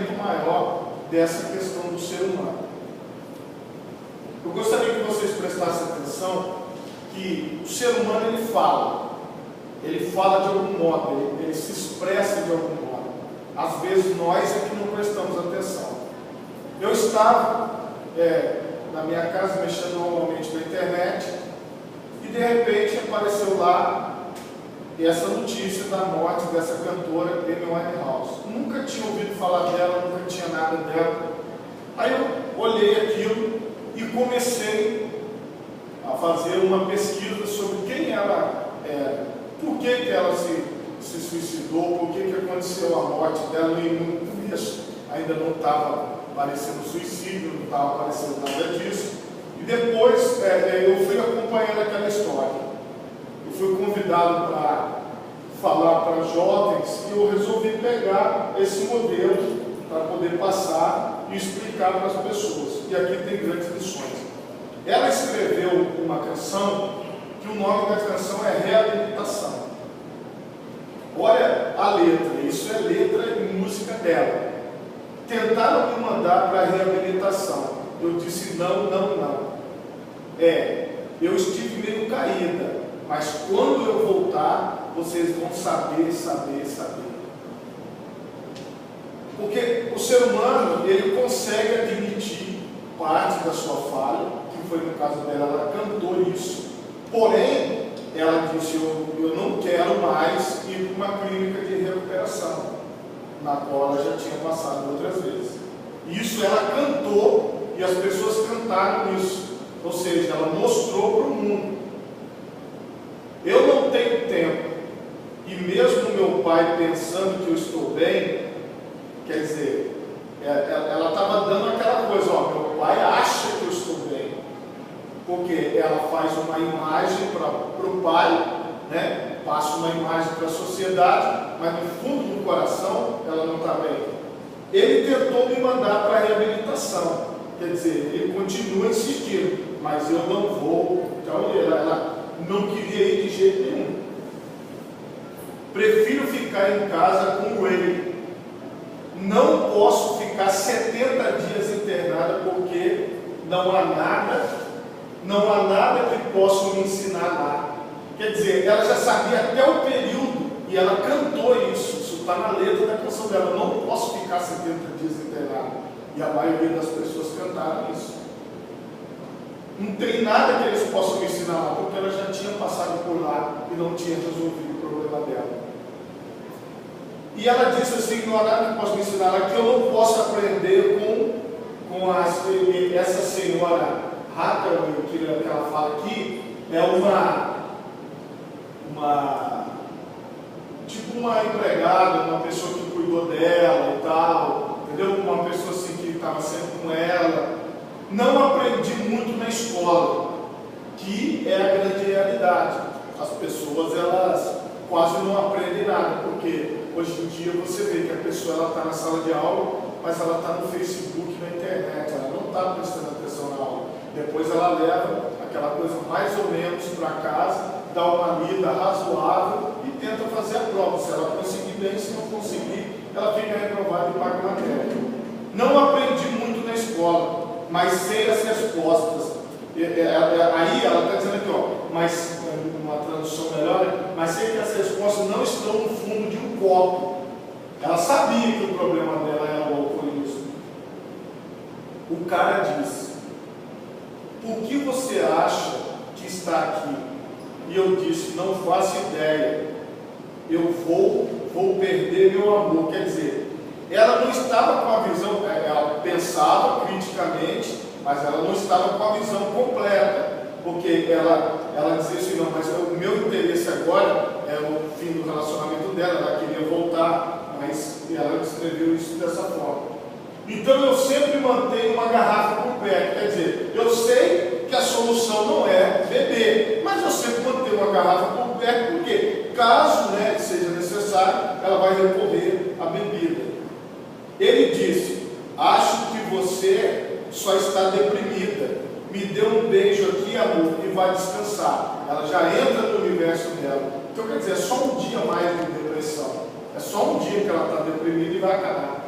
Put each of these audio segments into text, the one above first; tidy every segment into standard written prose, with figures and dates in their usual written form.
entendimento maior dessa questão do ser humano. Eu gostaria que vocês prestassem atenção que o ser humano ele fala de algum modo, ele se expressa de algum modo. Às vezes nós é que não prestamos atenção. Eu estava na minha casa mexendo normalmente na internet e de repente apareceu lá essa notícia da morte dessa cantora Amy Winehouse. Nunca tinha ouvido falar dela, nunca tinha nada dela. Aí eu olhei aquilo e comecei a fazer uma pesquisa sobre quem ela era, por que ela se suicidou, por que aconteceu a morte dela. No começo ainda não estava aparecendo suicídio, não estava aparecendo nada disso. E depois eu fui acompanhando aquela história. Eu fui convidado para falar para jovens e eu resolvi pegar esse modelo para poder passar e explicar para as pessoas. E aqui tem grandes lições. Ela escreveu uma canção que o nome da canção é Reabilitação. Olha a letra, isso é letra e música dela. Tentaram me mandar para a reabilitação. Eu disse não, não, não. Eu estive meio caída, mas quando eu voltar, vocês vão saber. Porque o ser humano, ele consegue admitir parte da sua falha, que foi no caso dela, ela cantou isso. Porém, ela disse, eu não quero mais ir para uma clínica de recuperação, na qual ela já tinha passado outras vezes. Isso ela cantou e as pessoas cantaram isso. Ou seja, ela mostrou para o mundo. Eu não tenho tempo. E mesmo meu pai pensando que eu estou bem, quer dizer, ela estava dando aquela coisa, meu pai acha que eu estou bem. Porque ela faz uma imagem para o pai, né? Passa uma imagem para a sociedade, mas no fundo do coração ela não está bem. Ele tentou me mandar para a reabilitação, quer dizer, ele continua insistindo, mas eu não vou. Então ela não queria ir de jeito nenhum. Prefiro ficar em casa com ele. Não posso ficar 70 dias internada porque não há nada que possa me ensinar lá. Quer dizer, ela já sabia até o período e ela cantou isso está na letra da canção dela. Eu não posso ficar 70 dias internado. E a maioria das pessoas cantaram isso. Não tem nada que eles possam me ensinar lá, porque ela já tinha passado por lá e não tinha resolvido o problema dela. E ela disse assim, não há nada que possa me ensinar lá, que eu não posso aprender com essa senhora Hathaway, que ela fala aqui, é tipo uma empregada, uma pessoa que cuidou dela e tal, entendeu? Uma pessoa assim que estava sempre com ela. Não aprendi muito na escola, que é a grande realidade. As pessoas, elas quase não aprendem nada, porque hoje em dia você vê que a pessoa está na sala de aula, mas ela está no Facebook, na internet, ela não está prestando atenção na aula. Depois ela leva aquela coisa mais ou menos para casa, dá uma lida razoável e tenta fazer a prova. Se ela conseguir bem, se não conseguir, ela fica reprovada e paga a matéria. Não aprendi muito na escola, mas sei as respostas. Aí ela está dizendo aqui, mas uma tradução melhor, mas sei que as respostas não estão no fundo de um copo. Ela sabia que o problema dela era o alcoolismo. O cara disse, por que você acha que está aqui? E eu disse, não faço ideia. Eu vou perder meu amor. Quer dizer, ela não estava com a visão, ela pensava criticamente, mas ela não estava com a visão completa. Porque ela dizia assim, não, mas o meu interesse agora é o fim do relacionamento dela, ela queria voltar, mas ela descreveu isso dessa forma. Então eu sempre mantenho uma garrafa por perto, quer dizer, eu sei que a solução não é beber, mas eu sempre mantenho uma garrafa por perto, porque caso seja necessário, ela vai recorrer à bebida. Ele disse, acho que você só está deprimida, me dê um beijo aqui, amor, e vai descansar. Ela já entra no universo dela. Então quer dizer, é só um dia mais de depressão, é só um dia que ela está deprimida e vai acabar.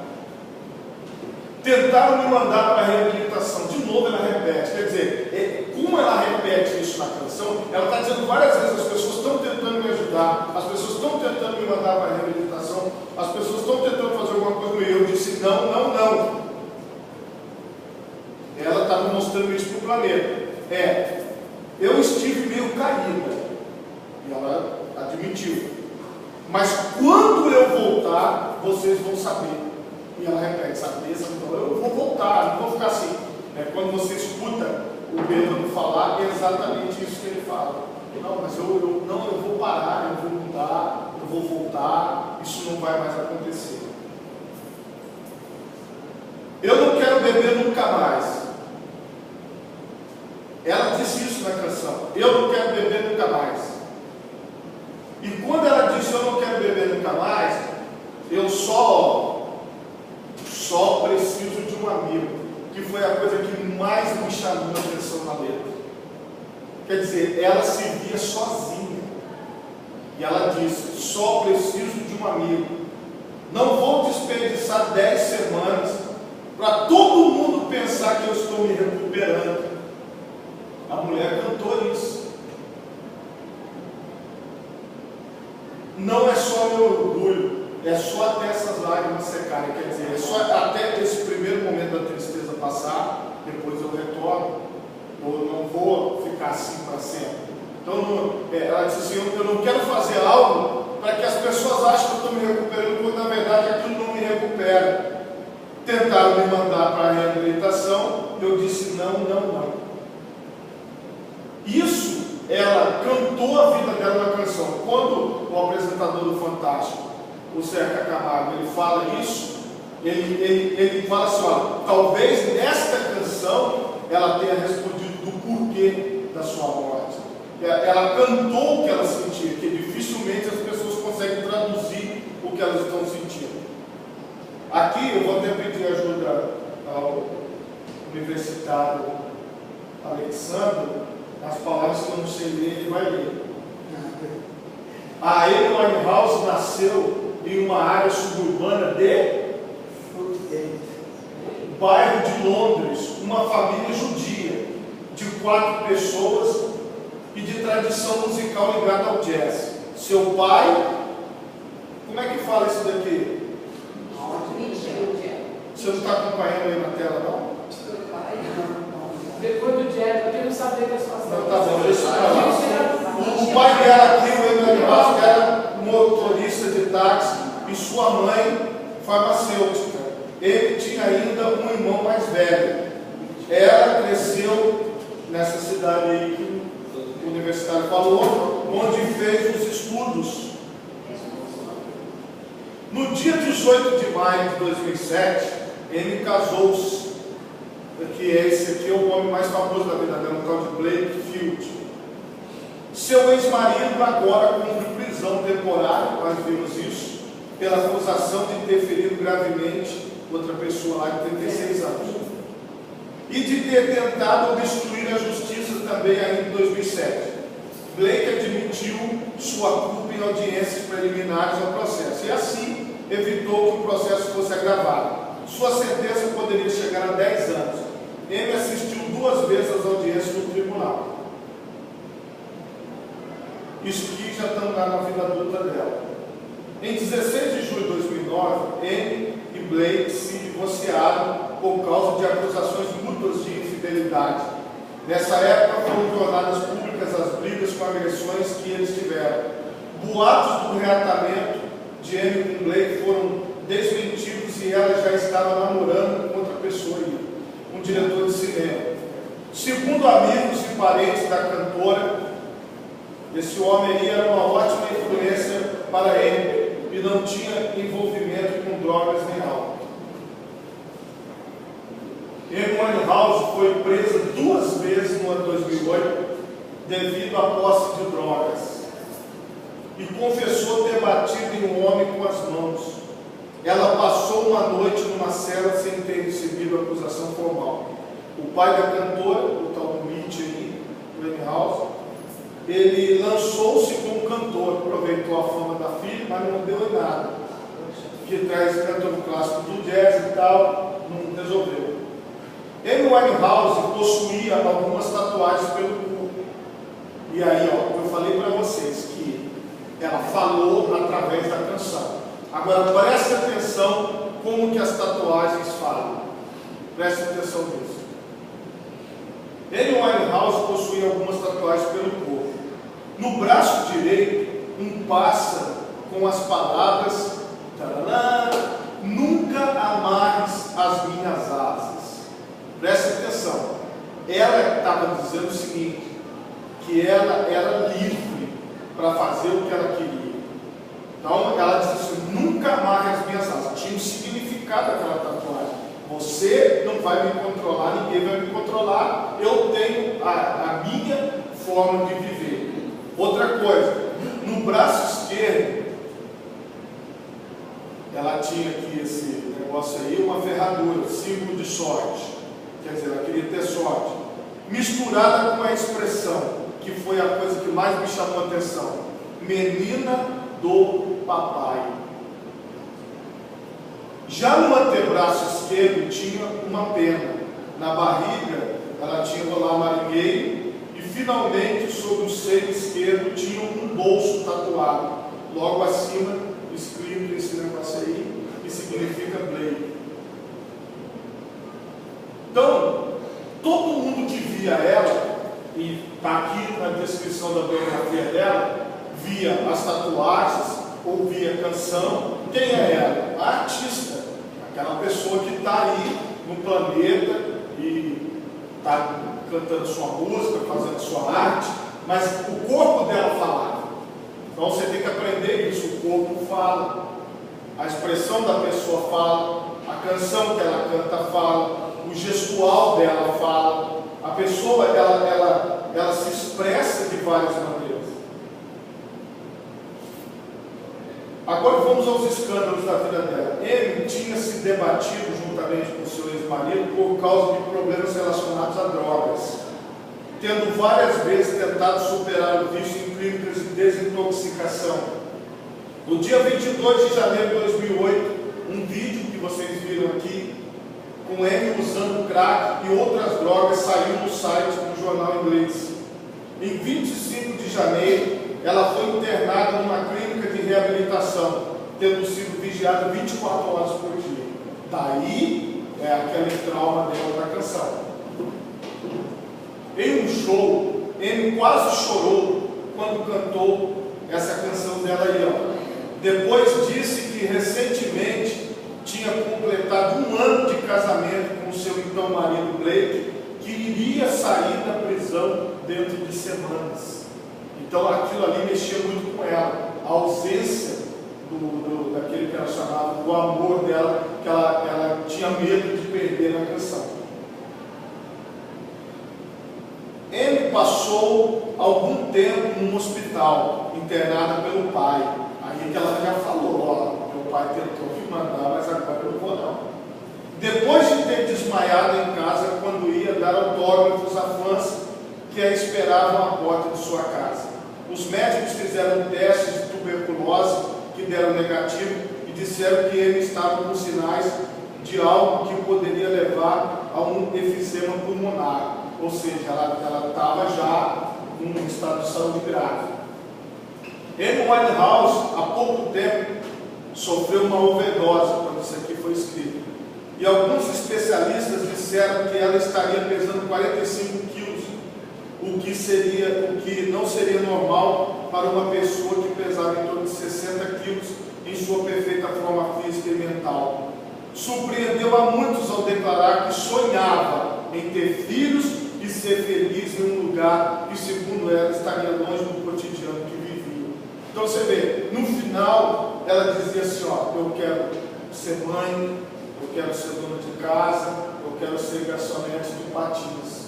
Tentaram me mandar para a reabilitação. De novo ela repete. Quer dizer, como ela repete isso na canção, ela está dizendo várias vezes: as pessoas estão tentando me ajudar, as pessoas estão tentando me mandar para a reabilitação, as pessoas estão tentando fazer alguma coisa comigo. Eu disse: não, não, não. Ela estava mostrando isso para o planeta. Eu estive meio caída. E ela admitiu. Mas quando eu voltar, vocês vão saber. E ela repete: saber, então eu vou voltar, não vou ficar assim. Quando você escuta o bêbado falar, é exatamente isso que ele fala. Não, mas eu vou parar, eu vou mudar, eu vou voltar, isso não vai mais acontecer. Eu não quero beber nunca mais. Ela disse isso na canção: eu não quero beber nunca mais. E quando ela disse eu não quero beber nunca mais, eu só preciso de um amigo, que foi a coisa que mais me chamou a atenção na letra. Quer dizer, ela se via sozinha. E ela disse: só preciso de um amigo. Não vou desperdiçar 10 semanas para todo mundo pensar que eu estou me recuperando. A mulher cantou isso. Não é só meu orgulho, é só até essas lágrimas secarem. Quer dizer, é só até esse primeiro momento da tristeza passar, depois eu retorno. Eu não vou ficar assim para sempre. Então, ela disse assim: eu não quero fazer algo para que as pessoas achem que eu estou me recuperando, quando na verdade aquilo não me recupera. Tentaram me mandar para a reabilitação, eu disse: não, não, não. Isso, ela cantou a vida dela na canção. Quando o apresentador do Fantástico, o Zeca Camargo, ele fala isso, ele fala assim: ó, talvez nesta canção ela tenha respondido do porquê da sua morte. Ela cantou o que ela sentia, que dificilmente as pessoas conseguem traduzir o que elas estão sentindo. Aqui eu vou até pedir ajuda ao universitário Alexandre. As palavras que eu não sei ler, ele vai ler. A Amy Winehouse nasceu em uma área suburbana de bairro de Londres, uma família judia, de 4 pessoas e de tradição musical ligada ao jazz. Seu pai, como é que fala isso daqui? Você não está acompanhando aí na tela, não? Depois do jazz, eu quero saber da sua situação. Tá bom, deixa eu falar. O pai dela aqui, o Emmanuel, era motorista de táxi e sua mãe farmacêutica. Ele tinha ainda um irmão mais velho. Ela cresceu nessa cidade aí que o universitário falou, onde fez os estudos. No dia 18 de maio de 2007, ele casou-se. Que esse aqui é o nome mais famoso da vida dela, o tal de Blake Field. Seu ex-marido agora cumpre prisão temporária, nós vimos isso, pela acusação de ter ferido gravemente outra pessoa lá de 36 anos. E de ter tentado obstruir a justiça também ainda em 2007. Blake admitiu sua culpa em audiências preliminares ao processo e assim evitou que o processo fosse agravado. Sua sentença poderia chegar a 10 anos. Ele assistiu 2 vezes às audiências no tribunal. Isso que já estamos lá na vida adulta dela. Em 16 de julho de 2009, ele e Blake se divorciaram por causa de acusações mútuas de infidelidade. Nessa época foram tornadas públicas as brigas com agressões que eles tiveram. Boatos do reatamento de Amy com Blake foram desmentidos e ela já estava namorando com outra pessoa aí, um diretor de cinema. Segundo amigos e parentes da cantora, esse homem aí era uma ótima influência para ele e não tinha envolvimento com drogas nem álcool. Amy Winehouse foi presa 2 vezes no ano 2008 devido à posse de drogas e confessou ter batido em um homem com as mãos. Ela passou uma noite numa cela sem ter recebido acusação formal. O pai da cantora, o tal do Mitch aí, Winehouse, ele lançou-se como cantor, aproveitou a fama da filha, mas não deu em nada. Que traz cantor clássico do jazz e tal. não resolveu. Amy Winehouse possuía algumas tatuagens pelo corpo. E aí, ó, eu falei para vocês que ela falou através da canção. Agora preste atenção como que as tatuagens falam. Preste atenção nisso. Amy Winehouse possuía algumas tatuagens pelo corpo. No braço direito, um pássaro com as palavras tarará, nunca amarres as minhas asas. Preste atenção. Ela estava dizendo o seguinte, que ela era livre para fazer o que ela queria. Então ela disse assim, nunca amarre as minhas asas. Tinha um significado aquela tatuagem. Você não vai me controlar, ninguém vai me controlar. Eu tenho a minha forma de viver. Outra coisa, no braço esquerdo, ela tinha aqui esse negócio aí, uma ferradura, símbolo de sorte. Quer dizer, ela queria ter sorte. Misturada com a expressão, que foi a coisa que mais me chamou a atenção. Menina do papai. Já no antebraço esquerdo tinha uma pena. Na barriga, ela tinha rolar marinheiro. E finalmente, sobre o seio esquerdo, tinha um bolso tatuado. Logo acima, escrito esse negócio aí, que significa Blake. Então, todo mundo que via ela, e está aqui na descrição da biografia dela, via as tatuagens, ouvia a canção. Quem é ela? A artista, aquela pessoa que está aí no planeta e está cantando sua música, fazendo sua arte, mas o corpo dela falava. Então você tem que aprender isso, o corpo fala, a expressão da pessoa fala, a canção que ela canta fala, o gestual dela fala, a pessoa ela se expressa de várias maneiras. Agora vamos aos escândalos da vida dela. Ele tinha se debatido juntamente com seu ex-marido por causa de problemas relacionados a drogas, tendo várias vezes tentado superar o vício em clínicas de desintoxicação. No dia 22 de janeiro de 2008, um vídeo que vocês viram aqui, com ele usando crack e outras drogas, saiu no site do jornal inglês. Em 25 de janeiro, ela foi internada numa clínica de reabilitação, tendo sido vigiada 24 horas por dia. Daí é aquele trauma dela da canção. Em um show, ele quase chorou quando cantou essa canção dela aí, ó. Depois disse que recentemente tinha completado 1 ano de casamento com seu então marido Blake, que iria sair da prisão dentro de semanas. Então aquilo ali mexia muito com ela, a ausência daquele que ela chamava, do amor dela, que ela tinha medo de perder na canção. Ele passou algum tempo num hospital, internada pelo pai. Aí que ela já falou, ó, meu pai tentou me mandar, mas agora eu não vou não. Depois de ter desmaiado em casa quando ia dar autógrafos a fãs que a esperavam à porta de sua casa. Os médicos fizeram testes de tuberculose que deram negativo e disseram que ele estava com sinais de algo que poderia levar a um efizema pulmonar. Ou seja, ela estava já em um estado de saúde grave. Amy Winehouse, há pouco tempo, sofreu uma overdose quando isso aqui foi escrito. E alguns especialistas disseram que ela estaria pesando 45 quilos, o que não seria normal para uma pessoa que pesava em torno de 60 quilos em sua perfeita forma física e mental. Surpreendeu a muitos ao declarar que sonhava em ter filhos e ser feliz em um lugar que, segundo ela, estaria longe do cotidiano que vivia. Então você vê, no final ela dizia assim, ó, eu quero ser mãe, eu quero ser dona de casa, eu quero ser garçonete de patins.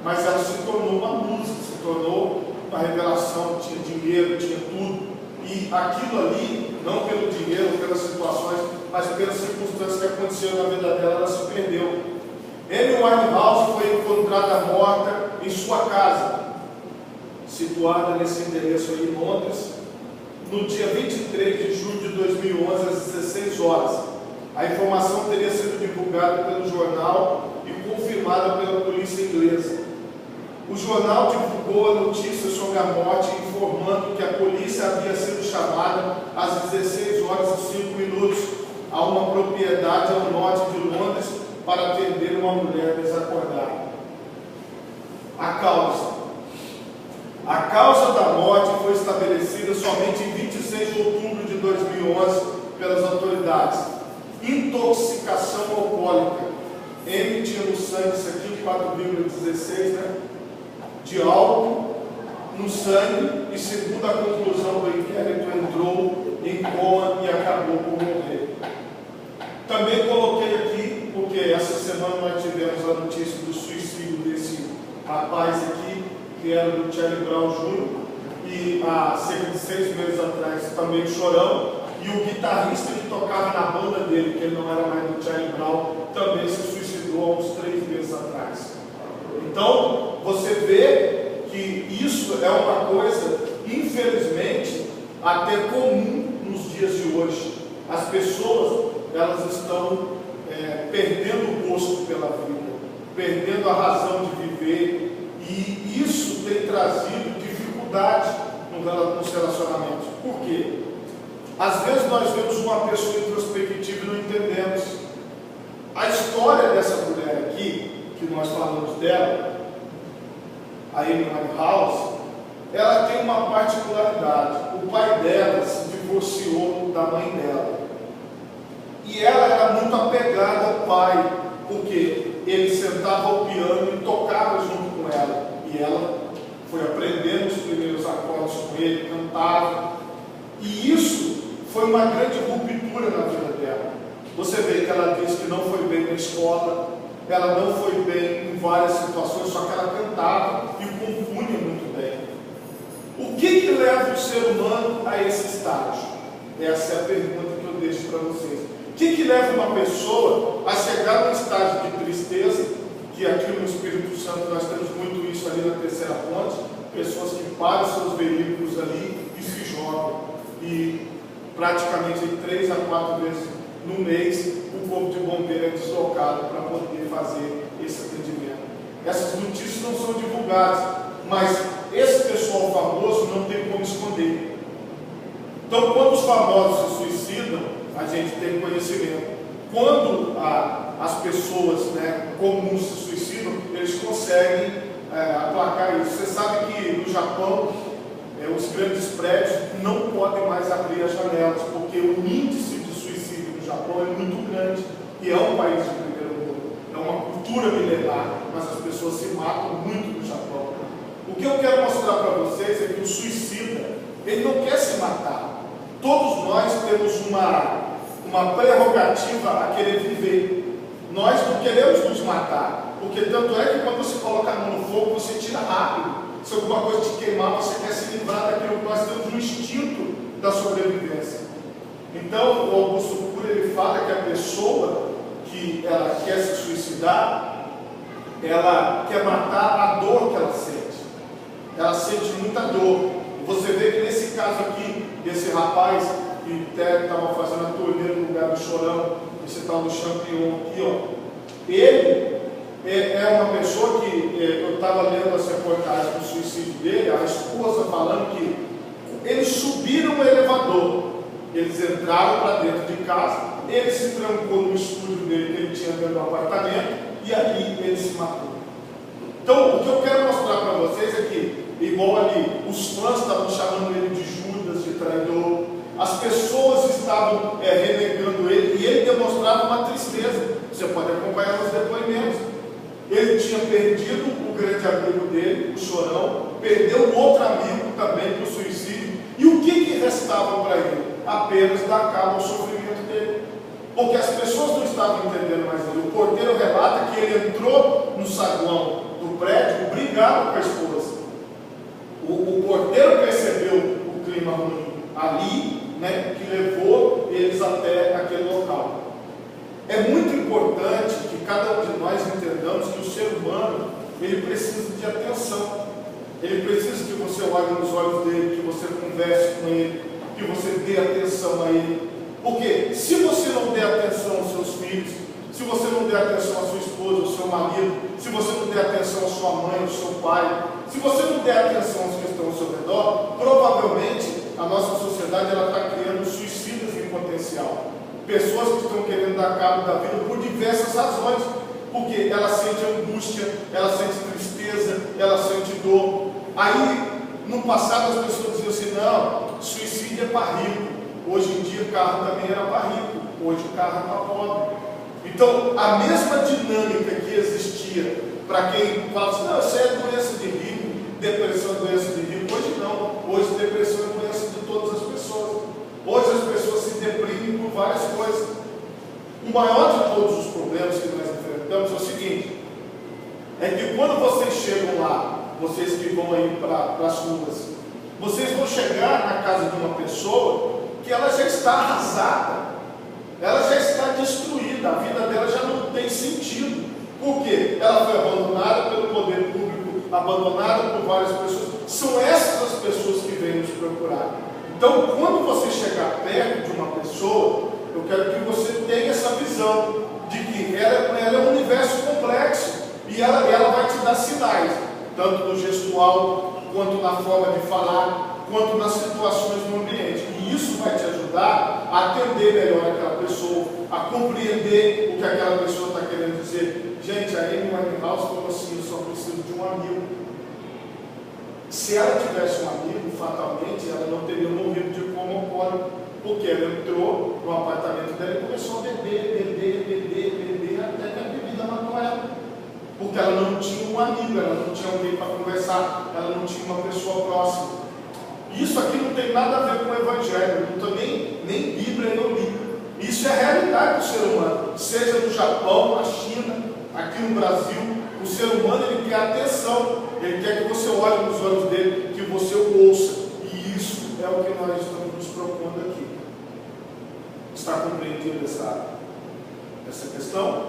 Mas ela se tornou uma música, se tornou uma revelação, tinha dinheiro, tinha tudo. E aquilo ali, não pelo dinheiro, pelas situações, mas pelas circunstâncias que aconteceram na vida dela, ela se perdeu. Amy Winehouse foi encontrada morta em sua casa, situada nesse endereço aí em Londres, no dia 23 de julho de 2011, às 16 horas. A informação teria sido divulgada divulgada pelo jornal e confirmada pela polícia inglesa. O jornal divulgou a notícia sobre a morte, informando que a polícia havia sido chamada às 16 horas e 5 minutos a uma propriedade ao norte de Londres para atender uma mulher desacordada. A causa da morte foi estabelecida somente em 26 de outubro de 2011 pelas autoridades. Intoxicação alcoólica. M tinha no sangue, isso aqui 4,16, né? De álcool no sangue, e segundo a conclusão do inquérito, entrou em coma e acabou por morrer. Também coloquei aqui, porque essa semana nós tivemos a notícia do suicídio desse rapaz aqui, que era do Charlie Brown Jr., e há cerca de 6 meses atrás também Chorão, e o guitarrista que tocava na banda dele, que ele não era mais do Charlie Brown, também se suicidou há uns 3 meses atrás. Então, você vê que isso é uma coisa, infelizmente, até comum nos dias de hoje. As pessoas, elas estão perdendo o gosto pela vida, perdendo a razão de viver, e isso tem trazido dificuldade nos relacionamentos. Por quê? Às vezes nós vemos uma pessoa introspectiva e não entendemos. A história dessa mulher aqui, que nós falamos dela, a Amy Winehouse, ela tem uma particularidade. O pai dela se divorciou da mãe dela. E ela era muito apegada ao pai, porque ele sentava ao piano e tocava junto com ela. E ela foi aprendendo os primeiros acordes com ele, cantava. E isso foi uma grande ruptura na vida dela. Você vê que ela disse que não foi bem na escola, ela não foi bem em várias situações, só que ela cantava e compunha muito bem. O que leva o ser humano a esse estágio? Essa é a pergunta que eu deixo para vocês. O que leva uma pessoa a chegar num estágio de tristeza, que aqui no Espírito Santo nós temos muito isso ali na Terceira Ponte, pessoas que param seus veículos ali e se jogam, e praticamente 3 a 4 vezes no mês o corpo de bombeiro é deslocado para poder fazer esse atendimento. Essas notícias não são divulgadas, mas esse pessoal famoso não tem como esconder. Então, quando os famosos se suicidam, a gente tem conhecimento. Quando as pessoas, comuns se suicidam, eles conseguem aplacar isso. Você sabe que no Japão, os grandes prédios não podem mais abrir as janelas, porque o índice de suicídio no Japão é muito grande, e é um país de primeiro mundo, é uma cultura milenar, mas as pessoas se matam muito no Japão. O que eu quero mostrar para vocês é que o suicida, ele não quer se matar. Todos nós temos uma prerrogativa a querer viver. Nós não queremos nos matar, porque tanto é que quando você coloca a mão no fogo, você tira rápido. Se alguma coisa te queimar, você quer se livrar daquilo que nós temos no instinto da sobrevivência. Então, o Augusto Cury, ele fala que a pessoa que ela quer se suicidar, ela quer matar a dor que ela sente. Ela sente muita dor. Você vê que nesse caso aqui, desse rapaz que até estava fazendo a turnê no lugar do Chorão, esse tal do Champignon aqui, ó, ele é uma pessoa que eu estava lendo as reportagens do suicídio dele, a esposa falando que eles subiram o elevador, eles entraram para dentro de casa, ele se trancou no estúdio dele que ele tinha dentro do apartamento, e ali ele se matou. Então, o que eu quero mostrar para vocês é que, igual ali, os fãs estavam chamando ele de Judas, de traidor, as pessoas estavam renegando ele, e ele demonstrava uma tristeza. Você pode acompanhar nos depoimentos. Ele tinha perdido o grande amigo dele, o Chorão, perdeu um outro amigo também para o suicídio, e o que restava para ele? Apenas dar cabo ao sofrimento dele, porque as pessoas não estavam entendendo mais ele. O porteiro relata que ele entrou no saguão do prédio brigado com a esposa. O porteiro percebeu o clima ruim ali, que levou eles até aquele local. É muito importante que cada um de nós entendamos que o ser humano, ele precisa de atenção. Ele precisa que você olhe nos olhos dele, que você converse com ele, que você dê atenção a ele. Porque se você não der atenção aos seus filhos, se você não der atenção à sua esposa, ao seu marido, se você não der atenção à sua mãe, ao seu pai, se você não der atenção aos que estão ao seu redor, provavelmente a nossa sociedade está criando suicidas em potencial. Pessoas que estão querendo dar cabo da vida por diversas razões. Porque ela sente angústia, ela sente tristeza, ela sente dor. Aí, no passado, as pessoas diziam assim: não, suicídio é para rico. Hoje em dia, o carro também era para rico. Hoje, o carro é para pobre. Então, a mesma dinâmica que existia para quem fala assim: não, isso é doença de rico, depressão é doença de rico. Hoje não. Hoje, depressão é doença de todas as pessoas. Hoje, as pessoas se deprimem por várias coisas. O maior de todos os problemas que nós enfrentamos é o seguinte: é que quando vocês chegam lá, vocês que vão aí para as ruas, vocês vão chegar na casa de uma pessoa que ela já está arrasada, ela já está destruída, a vida dela já não tem sentido. Por quê? Ela foi abandonada pelo poder público, abandonada por várias pessoas. São essas as pessoas que vêm nos procurar. Então, quando você chegar perto de uma pessoa, eu quero que você tenha essa visão de que ela é um universo complexo e ela vai te dar sinais, tanto no gestual, quanto na forma de falar, quanto nas situações no ambiente. E isso vai te ajudar a atender melhor aquela pessoa, a compreender o que aquela pessoa está querendo dizer. Gente, a Amy Winehouse falou assim: eu só preciso de um amigo. Se ela tivesse um amigo, fatalmente, ela não teria morrido de coma alcoólico. Porque ela entrou no apartamento dela e começou a beber até que a bebida matou ela. Porque ela não tinha um amigo, ela não tinha alguém para conversar, ela não tinha uma pessoa próxima. Isso aqui não tem nada a ver com o Evangelho, não estou nem Bíblia eu li. Isso é a realidade do ser humano. Seja no Japão, na China, aqui no Brasil, o ser humano ele quer atenção, ele quer que você olhe nos olhos dele, que você o ouça. E isso é o que nós estamos nos propondo aqui. Está compreendido essa questão?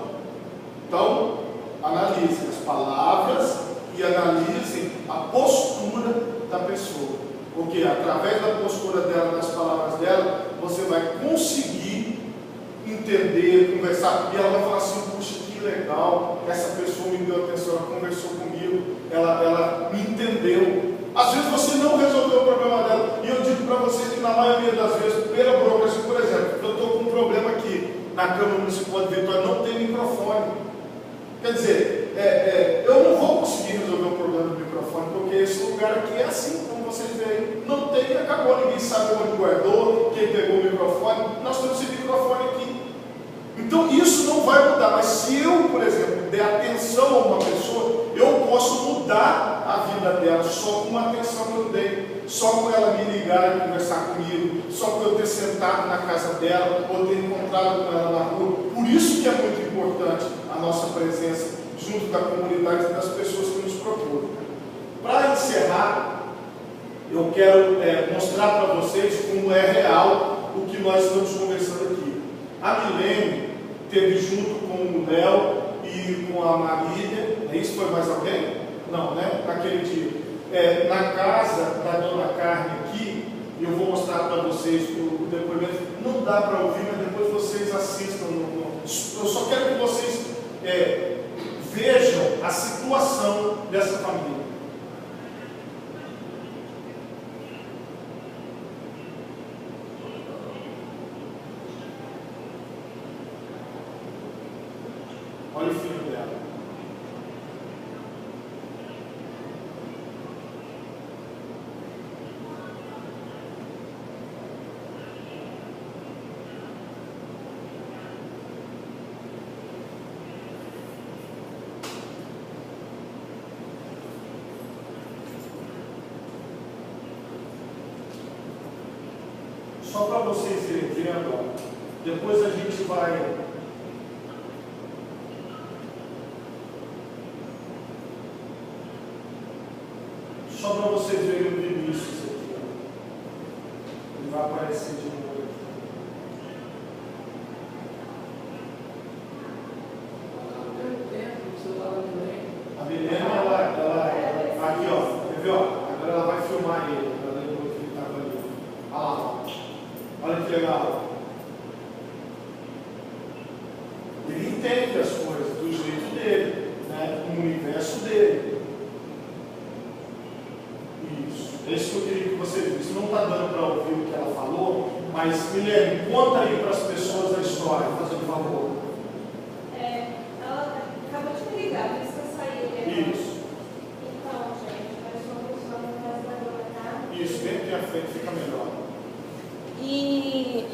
Então, analisem as palavras e analisem a postura da pessoa. Porque através da postura dela, das palavras dela, você vai conseguir entender, conversar. E ela vai falar assim: puxa, que legal, essa pessoa me deu atenção, ela conversou comigo, ela me entendeu. Às vezes você não resolveu o problema dela. E eu digo para vocês que na maioria das vezes, pela burocracia, por exemplo, eu estou com um problema aqui na Câmara Municipal de Vitória, não tem microfone. Quer dizer, eu não vou conseguir resolver o problema do microfone, porque esse lugar aqui é assim, como vocês veem. Não tem, acabou, ninguém sabe onde guardou, quem pegou o microfone. Nós temos esse microfone aqui. Então isso não vai mudar. Mas se eu, por exemplo, der atenção a uma pessoa, eu posso mudar a vida dela só com uma atenção que eu dei, só com ela me ligar e conversar comigo, só com eu ter sentado na casa dela ou ter encontrado com ela na rua. Por isso que é muito importante a nossa presença junto da comunidade e das pessoas que nos procuram. Para encerrar, eu quero mostrar para vocês como é real o que nós estamos conversando aqui. A Milene esteve junto com o Léo e com a Marília. Isso foi mais alguém? Não, né? Naquele dia. Na casa da Dona Carmen aqui, eu vou mostrar para vocês o depoimento. Não dá para ouvir, mas depois vocês assistam. Eu só quero que vocês vejam a situação dessa família. Olha o filho dela. Só para vocês irem vendo, depois a gente vai só para vocês verem o Vinícius aqui, ele vai aparecer de novo aqui. A Milene, ela aqui, ó, quer ver, ó? Agora ela vai filmar ele, para lembrar que ele estava ali. Olha lá, olha que legal. Ele entende as coisas. no universo dele. Isso. É isso que eu queria que você visse. Não está dando para ouvir o que ela falou, mas, Guilherme, conta aí para as pessoas a história, fazendo favor. Ela acabou de me ligar, por isso que eu saí. Isso. Então, gente, nós somos na casa da dona, tá? Isso, vem aqui à frente, fica melhor. E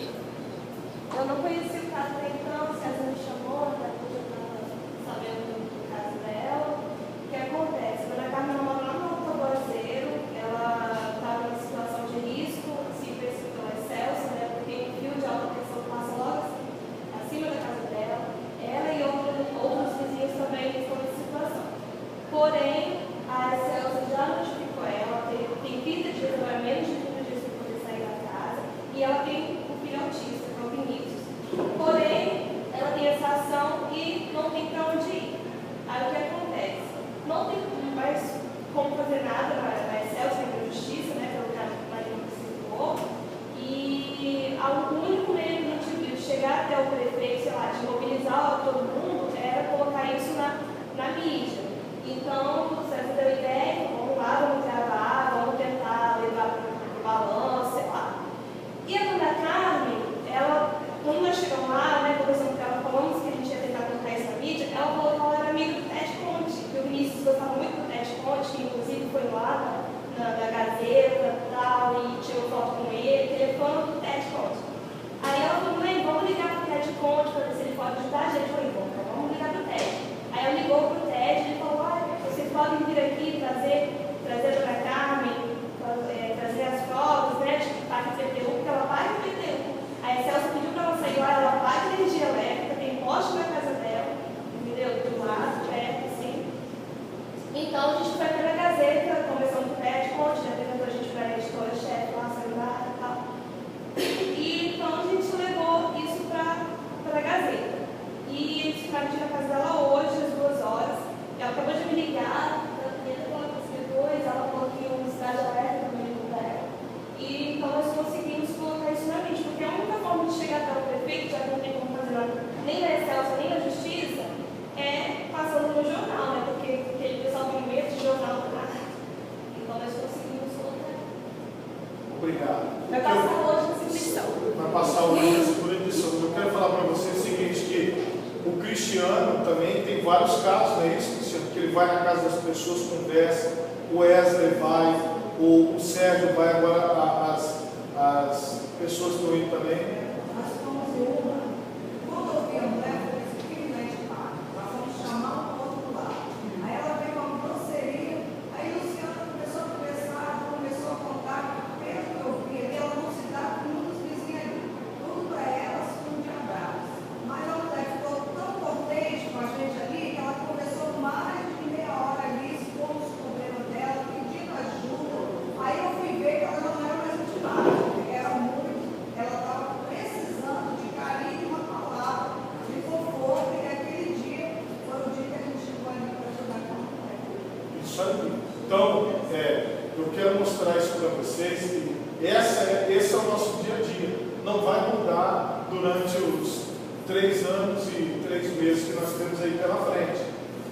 eu não conhecia o caso até então, o César me chamou, até porque eu estava sabendo do caso dela. O que acontece? A dona Carmen mora lá no Alto Aguazeiro, ela estava em situação de risco, se percebeu pela Excelsa, né? Porque tem um fio de alta tensão que passa logo acima da casa dela. Ela e outros vizinhos também estão em situação. Porém, a Excelsa já notificou ela, tem 30 dias, agora menos de 30 dias para poder sair da casa, e ela tem um filho autista, que é o Vinícius. Porém, ela tem essa ação e não tem para onde ir. Aí o que acontece? Não tem mais como fazer nada na Excelsa, que é a justiça, né, pelo caso que Maria não precisou. E o único meio que a gente viu de chegar até o prefeito, sei lá, de mobilizar todo mundo, era colocar isso na mídia. Então, o César deu ideia, vamos lá, vamos gravar, vamos tentar levar para o balanço, sei lá. E a dona Carmen, ela, quando nós chegamos lá, né, conversando com ela, falamos que a gente ia tentar colocar isso na mídia, ela falou que ela era amiga do Ted Conte, que o Vinícius gostava muito do Ted Conte, que inclusive foi lá na Gazeta e tal, e tirou foto com ele, telefone do Ted Conte. Aí ela falou, mãe, vamos ligar pro Ted Conte para ver se ele pode ajudar a gente. Eu falei, vamos ligar pro Ted. Aí ela ligou pro Ted e ele falou, vocês podem vir aqui trazer a dona Carmen, trazer as fotos, né, de parte de PTU, porque ela paga o PTU. Aí a Celso pediu para ela sair lá, ela paga energia elétrica, tem poste na casa dela, entendeu? Do lado, perto, assim. Então a gente foi pela Gazeta, conversando com o Ted Conte, já apresentou a gente para a editora-chefe lá, saiu lá e tal. E então a gente levou isso para a Gazeta. E eles ficaram na casa dela hoje, às 2 horas. Ela acabou de me ligar, depois ela falou que um estágio alerta também ligou para ela. E então nós conseguimos colocar isso na mídia, porque a única forma de chegar até o prefeito, já que não tem como fazer nada, nem na Excelsa, nem na Justiça, é passando no jornal, né? Porque aquele pessoal tem medo de jornal do nada. Então nós conseguimos colocar. Obrigado. Vai passar hoje na segunda edição. Vai passar hoje na segunda edição. Eu quero falar para você o seguinte, que o Cristiano também tem vários casos, não é isso, Cristiano? Que ele vai na casa das pessoas, conversa, o Wesley vai, o Sérgio vai, agora as pessoas estão indo também. Nós fomos uma. Quando eu vi a mulher, eu falei assim, que não é de pago. Nós vamos chamar o outro lado. Aí ela veio com uma grosseria. Aí o Luciano começou a conversar, começou a contar. Pelo que eu vi ali, ela não se dá com muitos vizinhos ali. Tudo para ela, um de abraço. Mas a mulher ficou tão contente com a gente ali, que ela conversou mais de meia hora ali, expondo os problemas dela, pedindo ajuda. Aí eu fui ver que ela não era mais motivada, porque era muito, ela estava precisando de carinho e uma palavra, de conforto, e aquele dia foi o dia que a gente chegou ali para ajudar com a mulher. Isso aí. Então, eu quero mostrar isso para vocês, que esse é o nosso dia a dia. Não vai mudar durante os 3 anos e 3 meses que nós temos aí pela frente,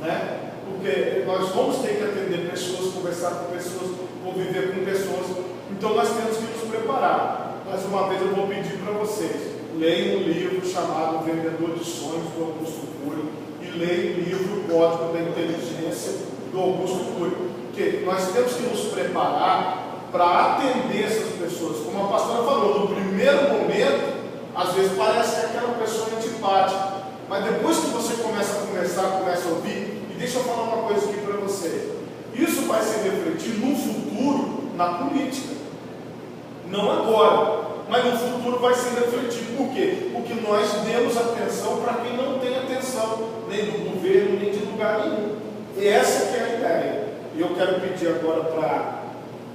né? Porque nós vamos ter que atender pessoas, conversar com pessoas, conviver com pessoas, então nós temos que nos preparar. Mais uma vez eu vou pedir para vocês, leiam um livro chamado Vendedor de Sonhos, do Augusto Cury, e leiam o livro Código da Inteligência, do Augusto Cury, porque nós temos que nos preparar para atender essas pessoas. Como a pastora falou, no primeiro momento, às vezes parece que aquela pessoa é antipática, mas depois que você começa a conversar, começa a ouvir, e deixa eu falar uma coisa aqui para vocês, isso vai se refletir no futuro na política, não agora, mas no futuro vai se refletir. Por quê? Porque nós demos atenção para quem não tem atenção, nem do governo, nem de lugar nenhum. E essa que é a ideia. E eu quero pedir agora para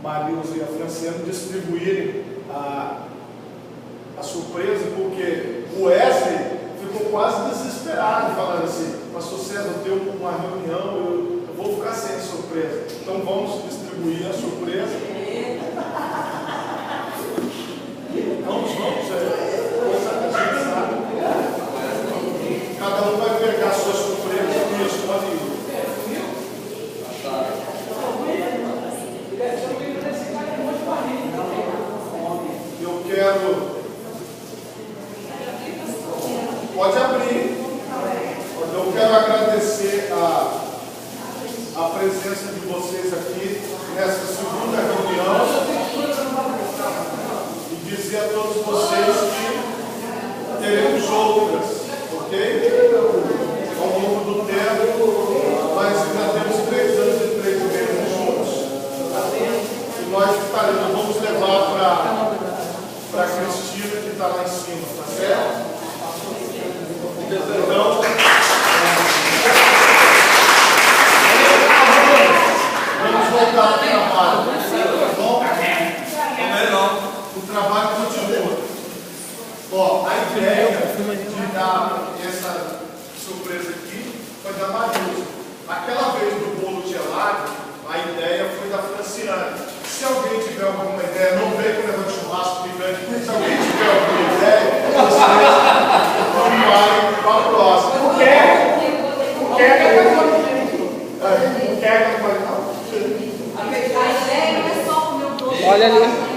Marilza e a Franciana distribuírem a surpresa, porque o Wesley ficou quase desesperado, falando assim, pastor César, eu tenho uma reunião, eu vou ficar sem a surpresa. Então vamos distribuir a surpresa. Vamos, coisa que a gente sabe. Cada um vai pegar a sua surpresa e responde. presença de vocês aqui nessa segunda reunião e dizer a todos vocês que teremos outras, ok? Ao longo do tempo, nós ainda temos 3 anos e 3 meses juntos e nós vamos levar para a Cristina, que está lá em cima, tá certo? Então, vamos voltar ao trabalho, tá bom? O trabalho continua. Ó, a ideia de dar essa surpresa aqui foi da Marilza. Aquela vez do bolo gelado, a ideia foi da Franciane. Se alguém tiver alguma ideia, não vem com o negócio de churrasco gigante. Se alguém tiver alguma ideia, vocês vão para a próxima. O quer não pode não. A ideia não é só comer o doce. Olha ali.